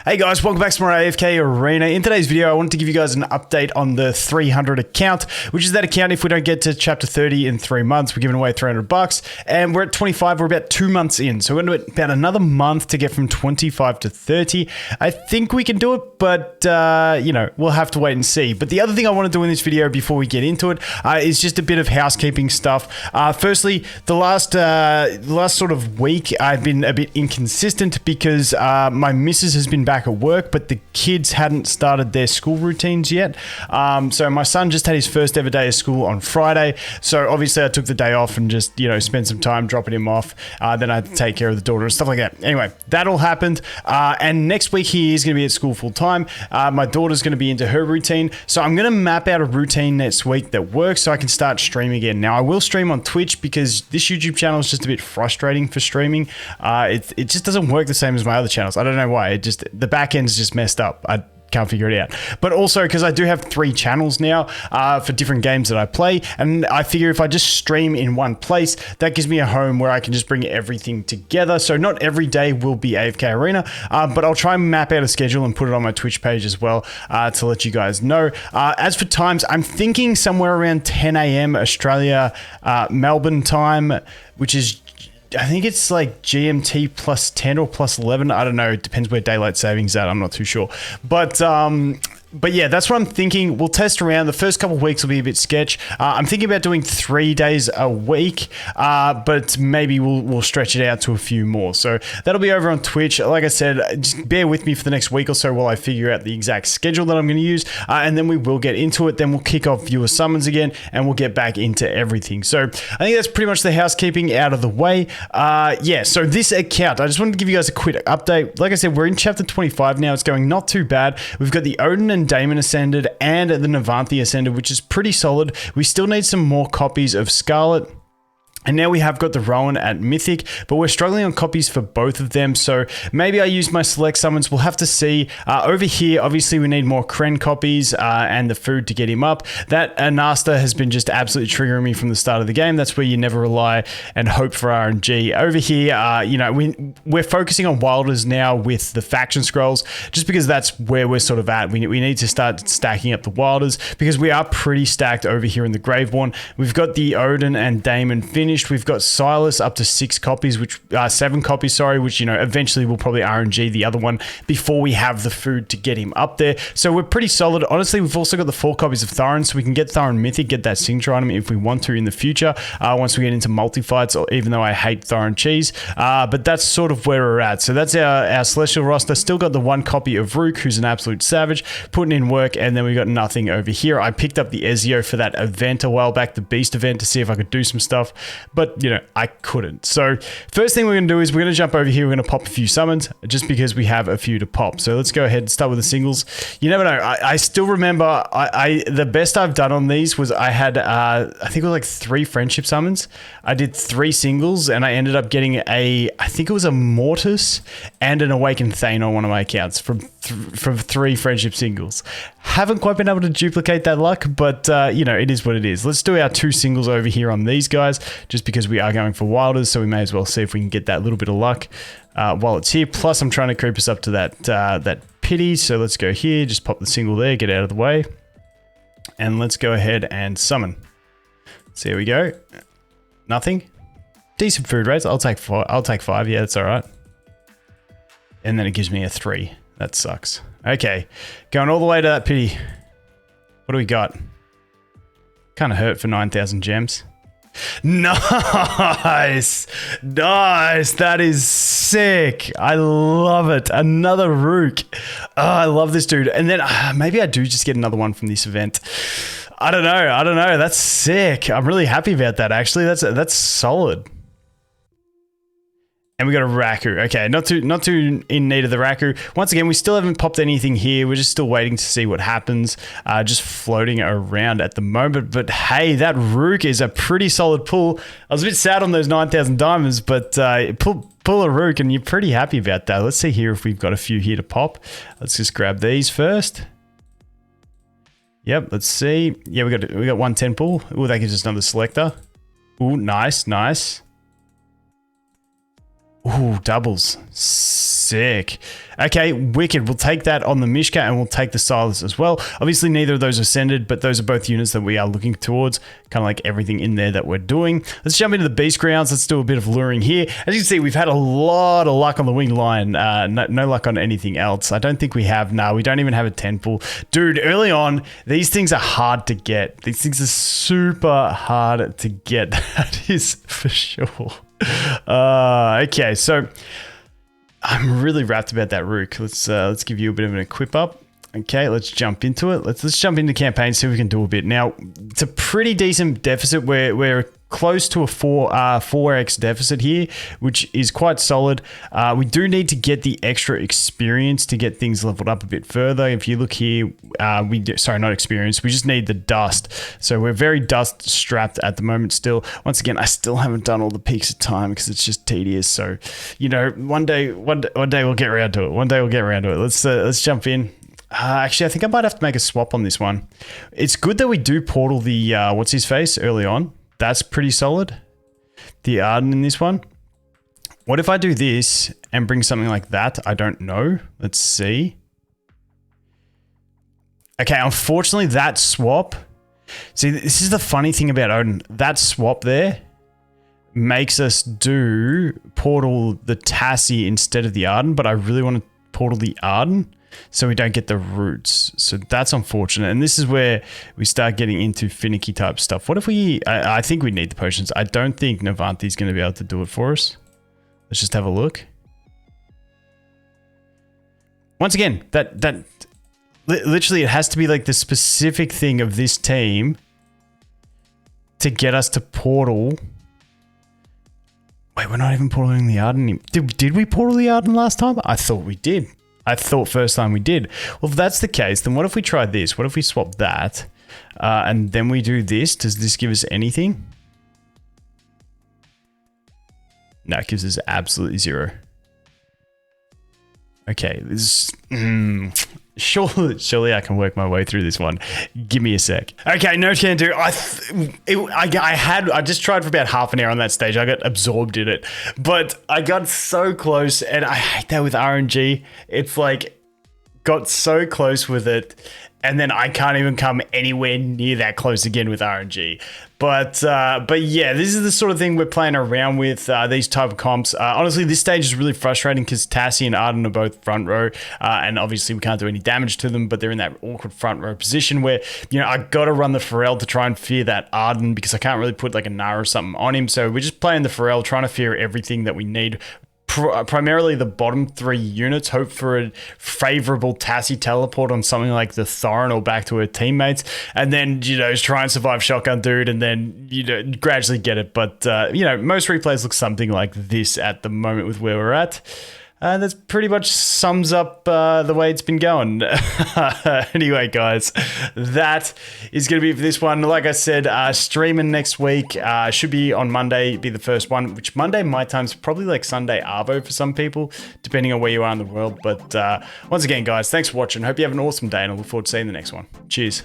Hey guys, welcome back to more AFK Arena. In today's video, I wanted to give you guys an update on the 300 account, which is that account if we don't get to chapter 30 in 3 months, we're giving away 300 bucks. And we're at 25, we're about 2 months in. So we're going to do about another month to get from 25 to 30. I think we can do it, but you know, we'll have to wait and see. But the other thing I want to do in this video before we get into it is just a bit of housekeeping stuff. Firstly, the last sort of week, I've been a bit inconsistent because my missus has been back at work, but the kids hadn't started their school routines yet. So my son just had his first ever day of school on Friday. So obviously I took the day off and just, you know, spent some time dropping him off. Then I had to take care of the daughter and stuff like that. Anyway, that all happened. And next week he is going to be at school full time. My daughter's going to be into her routine. So I'm going to map out a routine next week that works so I can start streaming again. Now I will stream on Twitch because this YouTube channel is just a bit frustrating for streaming. It just doesn't work the same as my other channels. I don't know why. The back end's just messed up. I can't figure it out. But also because I do have 3 channels now for different games that I play, and I figure if I just stream in one place, that gives me a home where I can just bring everything together. So not every day will be AFK Arena, but I'll try and map out a schedule and put it on my Twitch page as well to let you guys know. As for times, I'm thinking somewhere around 10 AM Australia, Melbourne time, which is I think it's like GMT plus 10 or plus 11. I don't know. It depends where daylight savings at. I'm not too sure. But yeah, that's what I'm thinking. We'll test around. The first couple of weeks will be a bit sketch. I'm thinking about doing 3 days a week, but maybe we'll stretch it out to a few more. So that'll be over on Twitch. Like I said, just bear with me for the next week or so while I figure out the exact schedule that I'm going to use, and then we will get into it. Then we'll kick off viewer summons again, and we'll get back into everything. So I think that's pretty much the housekeeping out of the way. Yeah, so this account, I just wanted to give you guys a quick update. Like I said, we're in chapter 25 now. It's going not too bad. We've got the Odin and Damon ascended and the Navanthi ascended, which is pretty solid. We still need some more copies of Scarlet. And now we have got the Rowan at Mythic, but we're struggling on copies for both of them. So maybe I use my select summons. We'll have to see. Over here, obviously we need more Kren copies and the food to get him up. That Anasta has been just absolutely triggering me from the start of the game. That's where you never rely and hope for RNG. Over here, you know, we're focusing on Wilders now with the faction scrolls, just because that's where we're sort of at. We need to start stacking up the Wilders because we are pretty stacked over here in the Graveborn. We've got the Odin and Damon finished. We've got Silas up to 6 copies, which 7 copies, sorry, which, you know, eventually we'll probably RNG the other one before we have the food to get him up there. So we're pretty solid. Honestly, we've also got the 4 copies of Thorin, so we can get Thorin Mythic, get that signature item if we want to in the future, once we get into multi-fights, or even though I hate Thorin cheese. But that's sort of where we're at. So that's our Celestial roster. Still got the 1 copy of Rook, who's an absolute savage, putting in work, and then we got nothing over here. I picked up the Ezio for that event a while back, the Beast event, to see if I could do some stuff. But, you know, I couldn't. So first thing we're going to do is we're going to jump over here. We're going to pop a few summons just because we have a few to pop. So let's go ahead and start with the singles. You never know. I still remember the best I've done on these was I had, I think it was like 3 friendship summons. I did 3 singles and I ended up getting I think it was a Mortis and an Awakened Thane on one of my accounts from 3 friendship singles. Haven't quite been able to duplicate that luck, but you know, it is what it is. Let's do our 2 singles over here on these guys, just because we are going for Wilders, so we may as well see if we can get that little bit of luck while it's here. Plus, I'm trying to creep us up to that pity, so let's go here, just pop the single there, get out of the way, and let's go ahead and summon. So here we go. Nothing. Decent food rates. I'll take 5. Yeah, that's all right. And then it gives me a 3. That sucks. Okay, going all the way to that pity. What do we got? Kind of hurt for 9,000 gems. Nice! Nice! That is sick! I love it. Another Rook. Oh, I love this dude. And then maybe I do just get another one from this event. I don't know. That's sick. I'm really happy about that, actually. That's solid. And we got a Raku. Okay, not too in need of the Raku. Once again, we still haven't popped anything here. We're just still waiting to see what happens. Just floating around at the moment. But hey, that Rook is a pretty solid pull. I was a bit sad on those 9,000 diamonds, but pull a Rook and you're pretty happy about that. Let's see here if we've got a few here to pop. Let's just grab these first. Yep, let's see. Yeah, we got 110 pull. Oh, that gives us another selector. Oh, nice. Ooh, doubles. Sick. Okay, wicked. We'll take that on the Mishka and we'll take the Silas as well. Obviously, neither of those are ascended, but those are both units that we are looking towards. Kind of like everything in there that we're doing. Let's jump into the Beast Grounds. Let's do a bit of luring here. As you can see, we've had a lot of luck on the Winged Lion. No luck on anything else. I don't think we have. No, we don't even have a 10 pool. Dude, early on, these things are hard to get. These things are super hard to get. That is for sure. Okay, so I'm really wrapped about that Rook. Let's give you a bit of an equip up. Okay, let's jump into it. Let's jump into campaign, see if we can do a bit. Now, it's a pretty decent deficit. We're close to a 4x deficit here, which is quite solid. We do need to get the extra experience to get things leveled up a bit further. If you look here, sorry, not experience. We just need the dust. So we're very dust strapped at the moment still. Once again, I still haven't done all the peaks of time because it's just tedious. So, you know, one day we'll get around to it. One day we'll get around to it. Let's jump in. Actually, I think I might have to make a swap on this one. It's good that we do portal the, what's his face early on. That's pretty solid. The Arden in this one. What if I do this and bring something like that? I don't know. Let's see. Okay, unfortunately that swap. See, this is the funny thing about Odin. That swap there makes us do portal the Tassie instead of the Arden, but I really want to portal the Arden so we don't get the roots. So that's unfortunate. And this is where we start getting into finicky type stuff. What if we... I think we need the potions. I don't think Navanti's going to be able to do it for us. Let's just have a look. Once again, that literally it has to be like the specific thing of this team to get us to portal. Wait, we're not even portaling the Arden. Did we portal the Arden last time? I thought we did. I thought first time we did. Well, if that's the case, then what if we try this? What if we swap that? And then we do this? Does this give us anything? No, it gives us absolutely zero. Okay, this surely I can work my way through this one. Give me a sec. Okay, no can do. I just tried for about half an hour on that stage. I got absorbed in it, but I got so close, and I hate that with RNG. It's like got so close with it, and then I can't even come anywhere near that close again with RNG. But yeah, this is the sort of thing we're playing around with, these type of comps. Honestly, this stage is really frustrating because Tassie and Arden are both front row, and obviously we can't do any damage to them, but they're in that awkward front row position where, you know, I got to run the Pharrell to try and fear that Arden because I can't really put like a Nara or something on him. So we're just playing the Pharrell, trying to fear everything that we need. Primarily the bottom 3 units, hope for a favorable Tassie teleport on something like the Thorin or back to her teammates, and then, you know, try and survive Shotgun Dude and then, you know, gradually get it. But, you know, most replays look something like this at the moment with where we're at. That's pretty much sums up the way it's been going. Anyway, guys, that is going to be it for this one. Like I said, streaming next week. Should be on Monday, be the first one, which Monday my time's probably like Sunday Arvo for some people, depending on where you are in the world. But once again, guys, thanks for watching. Hope you have an awesome day, and I look forward to seeing the next one. Cheers.